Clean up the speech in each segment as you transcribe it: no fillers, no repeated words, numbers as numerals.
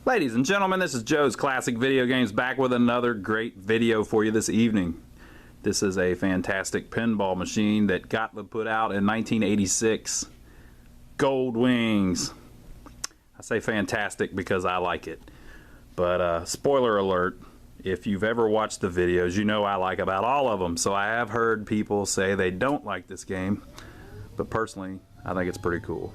Ladies and gentlemen, this is Joe's Classic Video Games back with another great video for you this evening. This is a fantastic pinball machine that Gottlieb put out in 1986. Goldwings. I say fantastic because I like it. But spoiler alert, if you've ever watched the videos, you know I like about all of them. So I have heard people say they don't like this game. But personally, I think it's pretty cool.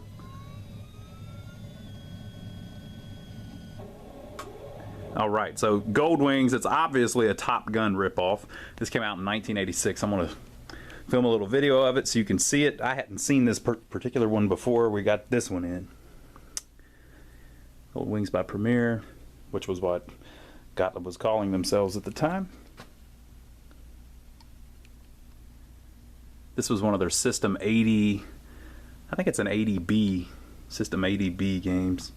Alright, so Goldwings, it's obviously a Top Gun ripoff. This came out in 1986. I'm going to film a little video of it so you can see it. I hadn't seen this particular one before. We got this one in. Goldwings by Premier, which was what Gottlieb was calling themselves at the time. This was one of their System 80, I think it's an 80B, System 80B games.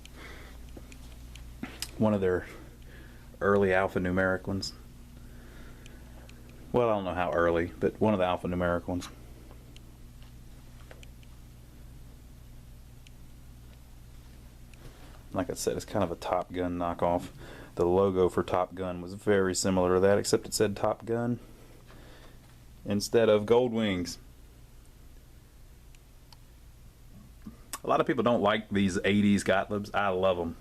One of their early alphanumeric ones. Well, I don't know how early, but one of the alphanumeric ones. Like I said, it's kind of a Top Gun knockoff. The logo for Top Gun was very similar to that, except it said Top Gun instead of Goldwings. A lot of people don't like these 80s Gottliebs. I love them.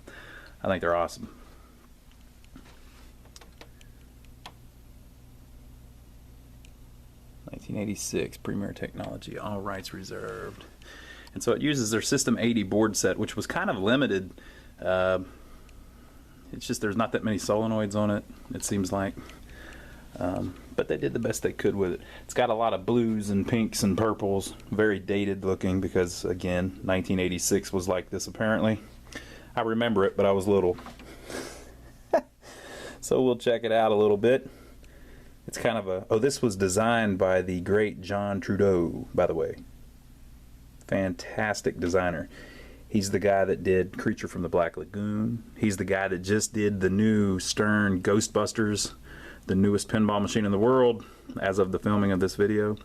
I think they're awesome. '86 Premier Technology, all rights reserved. And so it uses their System 80 board set, which was kind of limited. It's just there's not that many solenoids on it, it seems like. But they did the best they could with it. It's got a lot of blues and pinks and purples, very dated looking because, again, 1986 was like this apparently. I remember it, but I was little. So we'll check it out a little bit. It's kind of a... Oh, this was designed by the great John Trudeau, by the way. Fantastic designer. He's the guy that did Creature from the Black Lagoon. He's the guy that just did the new Stern Ghostbusters, the newest pinball machine in the world, as of the filming of this video.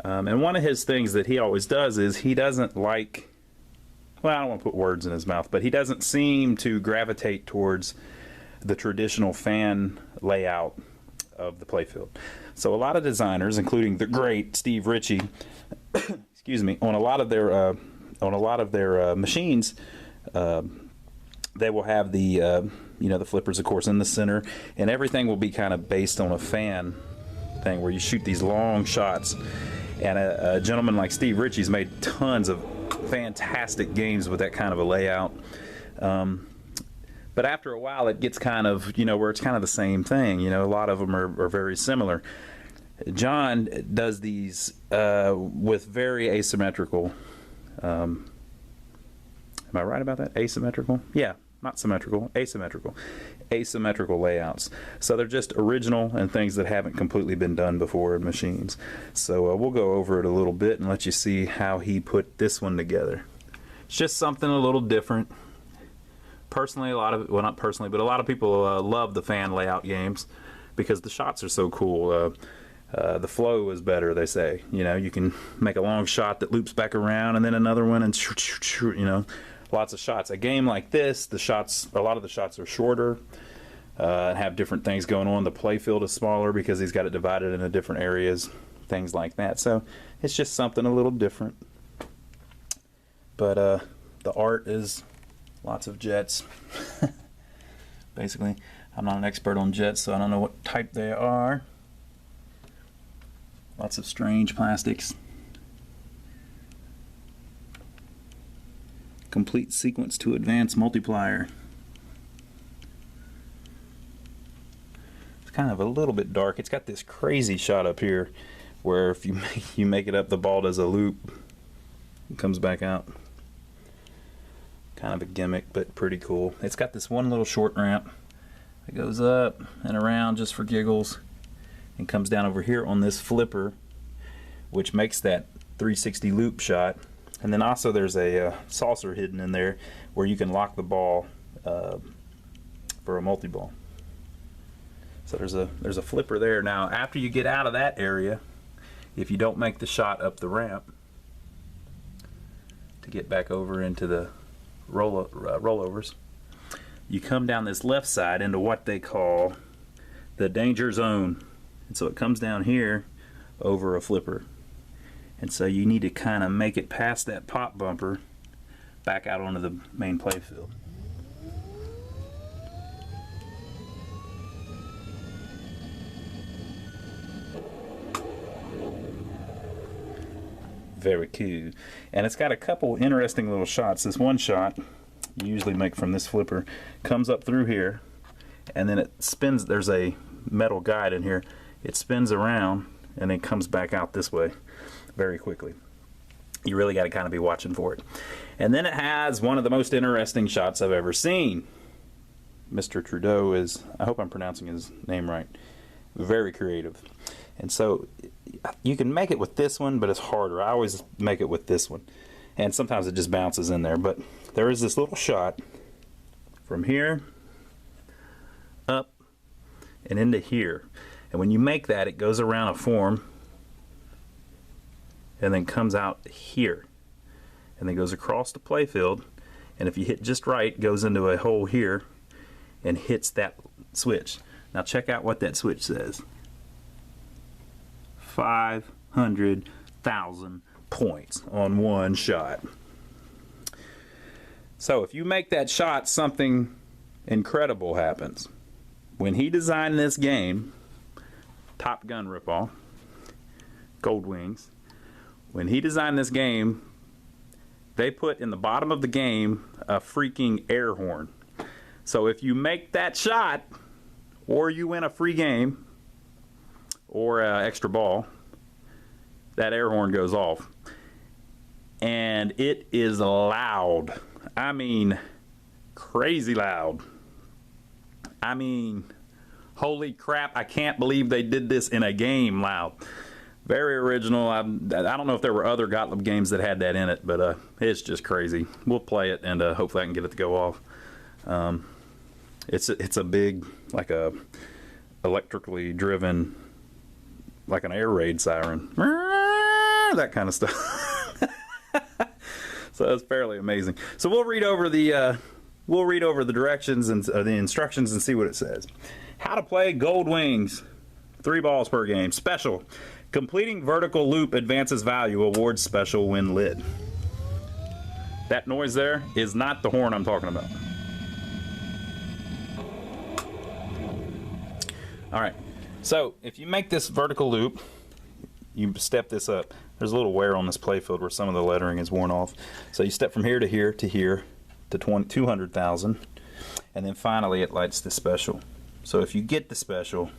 And one of his things that he always does is he doesn't like... Well, I don't want to put words in his mouth, but he doesn't seem to gravitate towards the traditional fan layout of the playfield. So a lot of designers, including the great Steve Ritchie, excuse me, on a lot of their machines, they will have the you know, the flippers, of course, in the center, and everything will be kind of based on a fan thing where you shoot these long shots. And a gentleman like Steve Ritchie's made tons of fantastic games with that kind of a layout. But after a while, it gets kind of, you know, where it's kind of the same thing. You know, a lot of them are very similar. John does these with very asymmetrical. Am I right about that? Asymmetrical? Yeah, not symmetrical, asymmetrical. Asymmetrical layouts. So they're just original and things that haven't completely been done before in machines. So we'll go over it a little bit and let you see how he put this one together. It's just something a little different. Personally, well, not personally, but a lot of people love the fan layout games because the shots are so cool. The flow is better, they say. You know, you can make a long shot that loops back around and then another one and you know, lots of shots. A game like this, a lot of the shots are shorter and have different things going on. The playfield is smaller because he's got it divided into different areas, things like that. So it's just something a little different. But the art is lots of jets. Basically, I'm not an expert on jets, so I don't know what type they are. Lots of strange plastics. Complete sequence to advance multiplier. It's kind of a little bit dark. It's got this crazy shot up here where if you make it up, the ball does a loop. It comes back out. Kind of a gimmick, but pretty cool. It's got this one little short ramp that goes up and around just for giggles and comes down over here on this flipper, which makes that 360 loop shot. And then also there's a saucer hidden in there where you can lock the ball for a multi-ball. So there's a flipper there. Now after you get out of that area, if you don't make the shot up the ramp to get back over into the rollovers, you come down this left side into what they call the danger zone. And so it comes down here over a flipper. And so you need to kind of make it past that pop bumper back out onto the main playfield. Very cool. And it's got a couple interesting little shots. This one shot you usually make from this flipper comes up through here, and then it spins. There's a metal guide in here. It spins around and then comes back out this way very quickly. You really got to kind of be watching for it. And then it has one of the most interesting shots I've ever seen. Mr. Trudeau is, I hope I'm pronouncing his name right, very creative. And so you can make it with this one, but it's harder. I always make it with this one. And sometimes it just bounces in there. But there is this little shot from here up and into here. And when you make that, it goes around a form and then comes out here. And then goes across the playfield. And if you hit just right, goes into a hole here and hits that switch. Now check out what that switch says. 500,000 points on one shot. So if you make that shot, something incredible happens. When he designed this game, Top Gun ripoff, Goldwings, when he designed this game, they put in the bottom of the game a freaking air horn. So if you make that shot, or you win a free game, or an extra ball, that air horn goes off. And it is loud. I mean, crazy loud. I mean, holy crap, I can't believe they did this in a game loud. Very original. I don't know if there were other Gottlieb games that had that in it, but it's just crazy. We'll play it, and hopefully I can get it to go off. It's a big, like a electrically driven, like an air raid siren, that kind of stuff. So it's fairly amazing. So we'll read over the directions and the instructions and see what it says. How to play Goldwings. 3 balls per game. Special. Completing vertical loop advances value. Awards special when lit. That noise there is not the horn I'm talking about. All right. So if you make this vertical loop, you step this up. There's a little wear on this playfield where some of the lettering is worn off. So you step from here to here to here to 200,000, and then finally it lights the special. So if you get the special,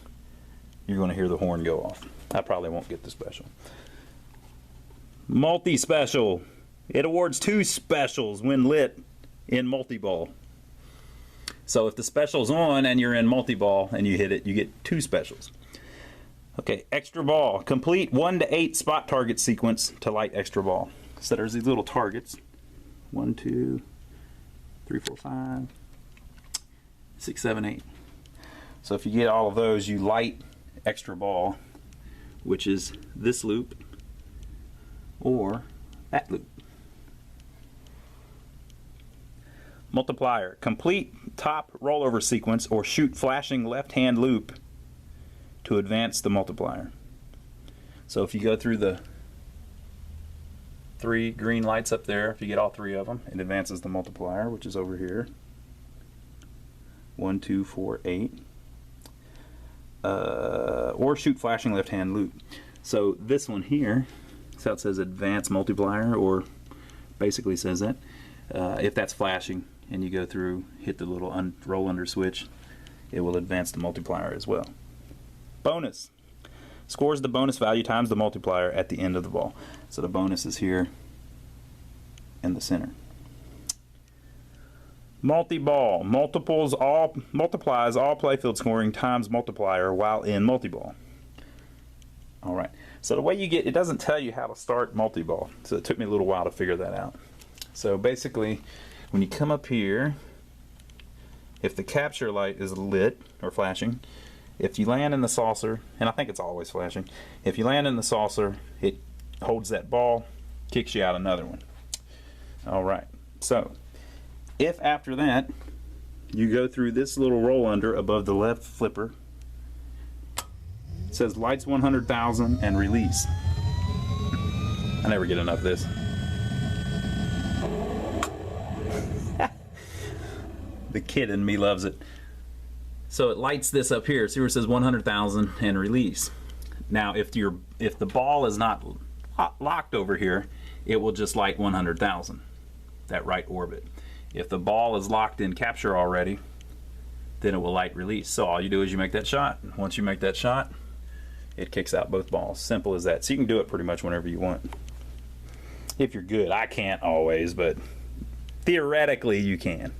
you're going to hear the horn go off. I probably won't get the special. Multi-special. It awards 2 specials when lit in multi-ball. So if the special's on and you're in multi-ball and you hit it, you get 2 specials. Okay, extra ball. Complete 1 to 8 spot target sequence to light extra ball. So there's these little targets. 1, 2, 3, 4, 5, 6, 7, 8. So if you get all of those, you light extra ball, which is this loop or that loop. Multiplier. Complete top rollover sequence or shoot flashing left-hand loop to advance the multiplier. So if you go through the 3 green lights up there, if you get all 3 of them, it advances the multiplier, which is over here. 1, 2, 4, 8. Or shoot flashing left-hand loop. So this one here, so it says advance multiplier, or basically says that. If that's flashing and you go through, hit the little roll under switch, it will advance the multiplier as well. Bonus. Scores the bonus value times the multiplier at the end of the ball. So the bonus is here in the center. Multi-ball. Multiplies all playfield scoring times multiplier while in multi-ball. Alright, so the way you get, it doesn't tell you how to start multi-ball, so it took me a little while to figure that out. So basically, when you come up here, if the capture light is lit or flashing, if you land in the saucer, and I think it's always flashing, if you land in the saucer, it holds that ball, kicks you out another one. Alright, so if after that you go through this little roll under above the left flipper. It says lights 100,000 and release. I never get enough of this. The kid in me loves it. So it lights this up here. See where it says 100,000 and release. Now if the ball is not locked over here, it will just light 100,000, that right orbit. If the ball is locked in capture already, then it will light release. So all you do is you make that shot. Once you make that shot, it kicks out both balls. Simple as that. So you can do it pretty much whenever you want. If you're good. I can't always, but theoretically you can.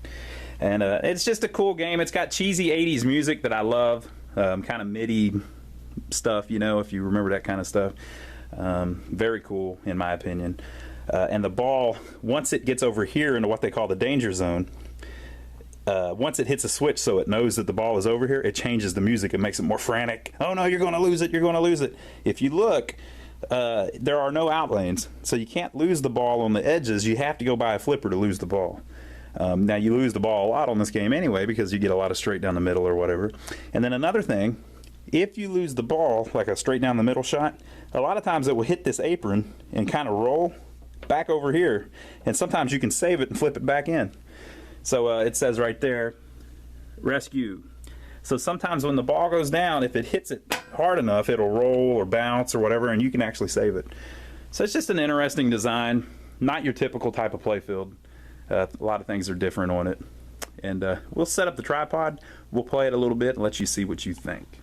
And it's just a cool game. It's got cheesy 80s music that I love. Kind of MIDI stuff, you know, if you remember that kind of stuff. Very cool in my opinion. And the ball, once it gets over here into what they call the danger zone, once it hits a switch so it knows that the ball is over here, it changes the music. It makes it more frantic. Oh no, you're going to lose it, you're going to lose it. If you look, there are no out lanes, so you can't lose the ball on the edges. You have to go by a flipper to lose the ball. Now you lose the ball a lot on this game anyway because you get a lot of straight down the middle or whatever. And then another thing, if you lose the ball, like a straight down the middle shot, a lot of times it will hit this apron and kind of roll back over here, and sometimes you can save it and flip it back in. So it says right there, rescue. So sometimes when the ball goes down, if it hits it hard enough, it'll roll or bounce or whatever, and you can actually save it. So it's just an interesting design, not your typical type of playfield. A lot of things are different on it. And we'll set up the tripod, we'll play it a little bit and let you see what you think.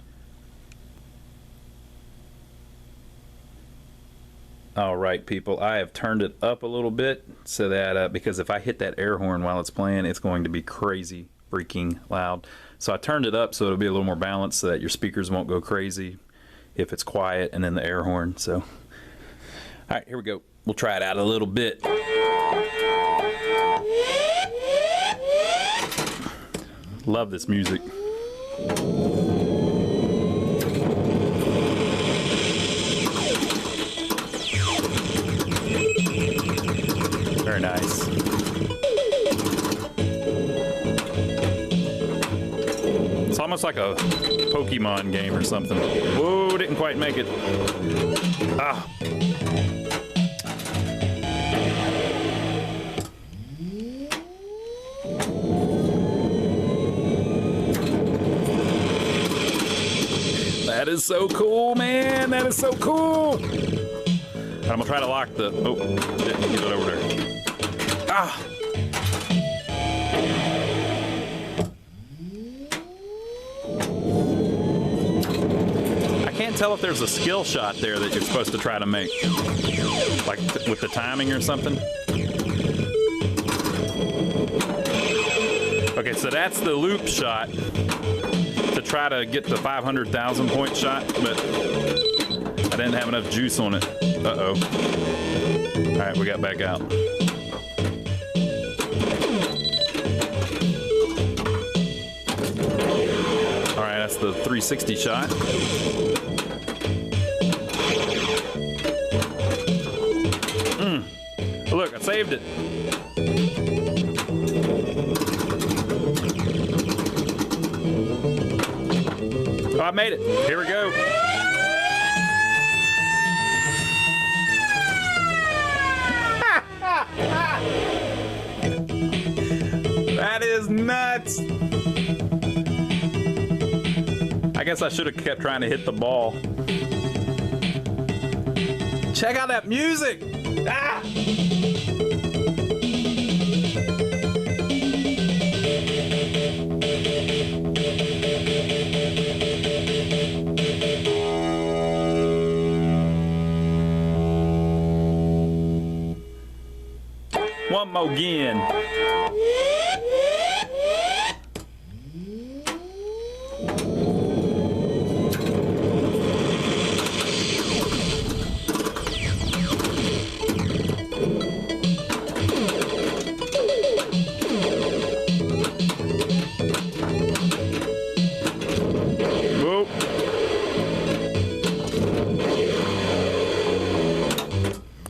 Alright people, I have turned it up a little bit so that, because if I hit that air horn while it's playing, it's going to be crazy freaking loud. So I turned it up so it'll be a little more balanced so that your speakers won't go crazy if it's quiet and then the air horn. So, alright, here we go. We'll try it out a little bit. Love this music. Very nice. It's almost like a Pokemon game or something. Whoa, didn't quite make it. Ah. That is so cool, man. That is so cool. I'm gonna try to lock the. Oh, didn't get it over there. Ah. I can't tell if there's a skill shot there that you're supposed to try to make, like with the timing or something. Okay, so that's the loop shot to try to get the 500,000 point shot, but I didn't have enough juice on it. Uh-oh. All right, we got back out. All right, that's the 360 shot. Look, I saved it. Oh, I made it. Here we go. That is nuts. I guess I should have kept trying to hit the ball. Check out that music. Ah! One more again. Whoa.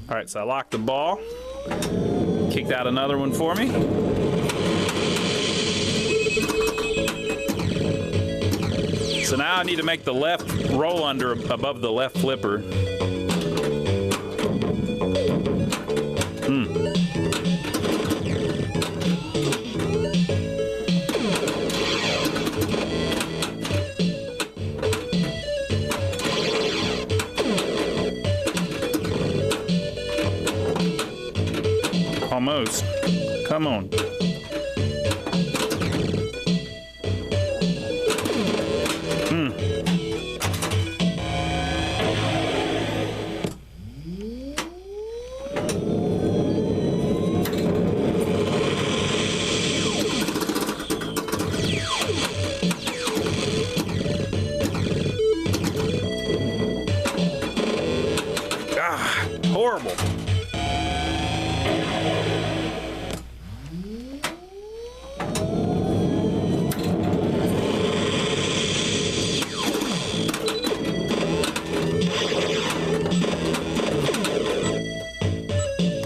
All right, so I locked the ball. Kicked out another one for me. So now I need to make the left roll under above the left flipper. Almost. Come on. Ah, horrible.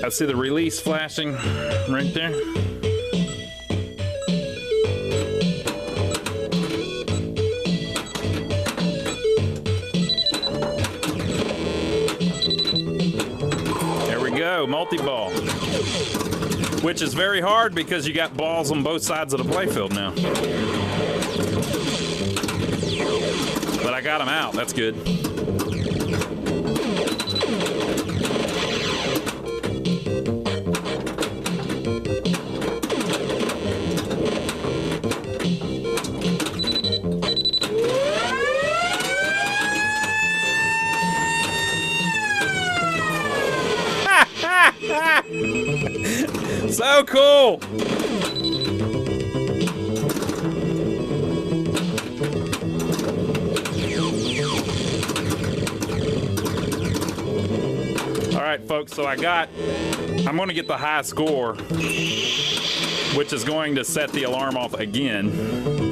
I see the release flashing right there. There we go, multi-ball. Which is very hard because you got balls on both sides of the playfield now. But I got them out, that's good. So cool! All right, folks, so I'm going to get the high score, which is going to set the alarm off again.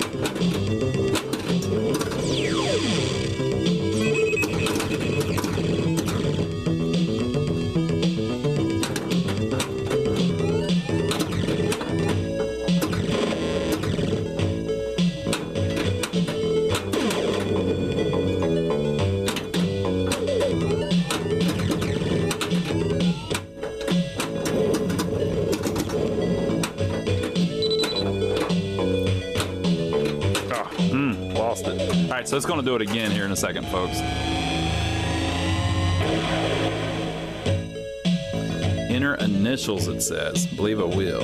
Lost it. All right, so it's going to do it again here in a second, folks. Enter initials, it says. Believe I will.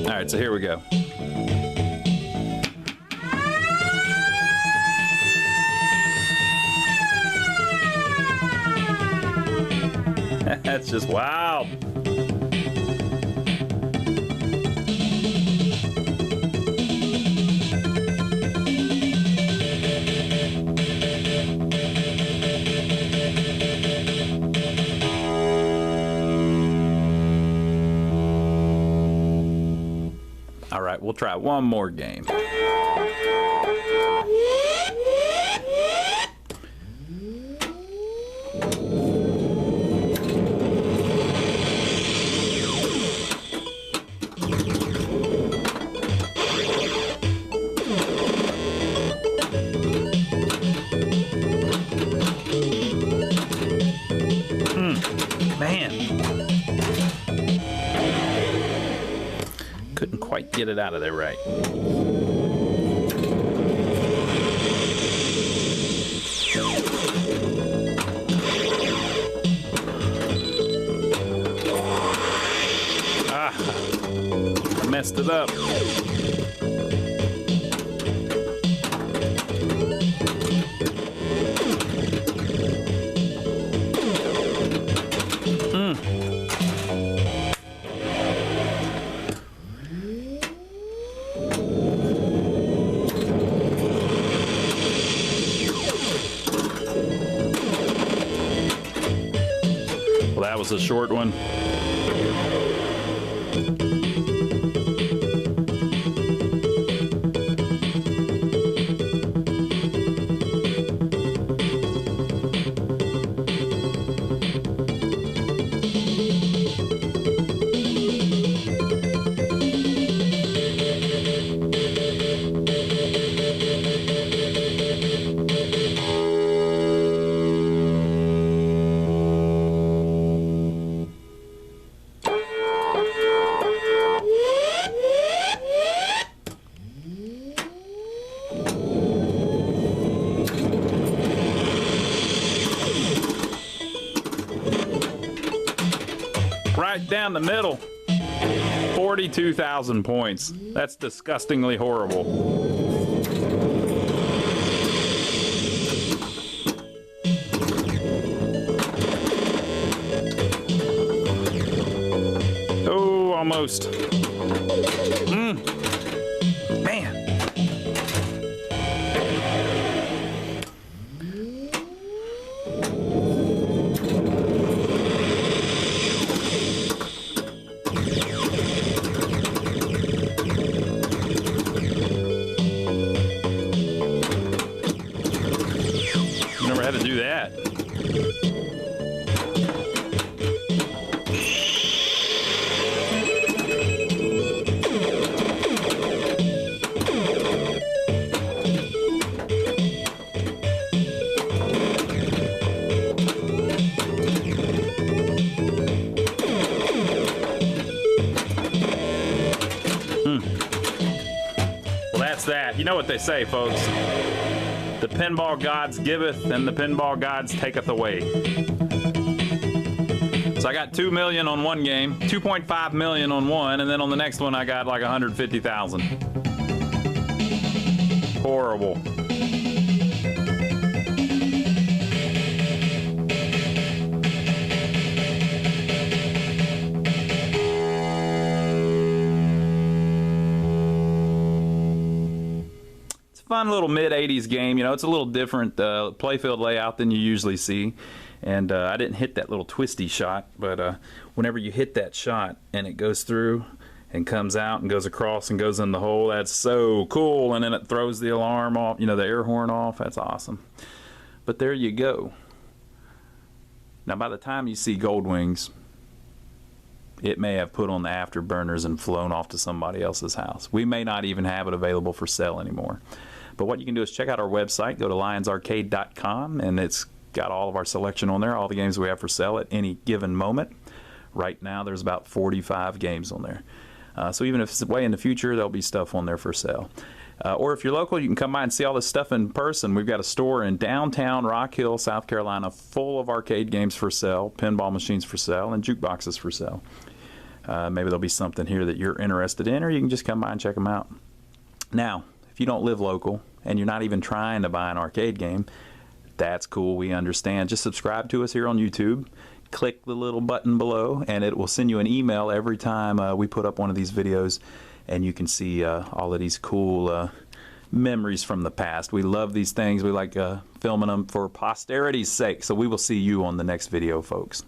All right, so here we go. That's just wild. All right, we'll try one more game. Man, couldn't quite get it out of there right. Ah, I messed it up. Well, that was a short one. right down the middle. 42,000 points. That's disgustingly horrible. Oh, almost. Man. Never had to do that. Well, that's that. You know what they say, folks. The pinball gods giveth, and the pinball gods taketh away. So I got 2 million on one game, 2.5 million on one, and then on the next one I got like 150,000. Horrible. Fun little mid-80s game. You know, it's a little different playfield layout than you usually see. And I didn't hit that little twisty shot, but whenever you hit that shot and it goes through and comes out and goes across and goes in the hole, that's so cool. And then it throws the alarm off, you know, the air horn off. That's awesome. But there you go. Now, by the time you see Goldwings, it may have put on the afterburners and flown off to somebody else's house. We may not even have it available for sale anymore. But what you can do is check out our website, go to lionsarcade.com, and it's got all of our selection on there, all the games we have for sale at any given moment. Right now, there's about 45 games on there. So even if it's way in the future, there'll be stuff on there for sale. Or if you're local, you can come by and see all this stuff in person. We've got a store in downtown Rock Hill, South Carolina, full of arcade games for sale, pinball machines for sale, and jukeboxes for sale. Maybe there'll be something here that you're interested in, or you can just come by and check them out. Now, if you don't live local and you're not even trying to buy an arcade game, that's cool. We understand. Just subscribe to us here on YouTube. Click the little button below, and it will send you an email every time we put up one of these videos, and you can see all of these cool memories from the past. We love these things. We like filming them for posterity's sake. So we will see you on the next video, folks.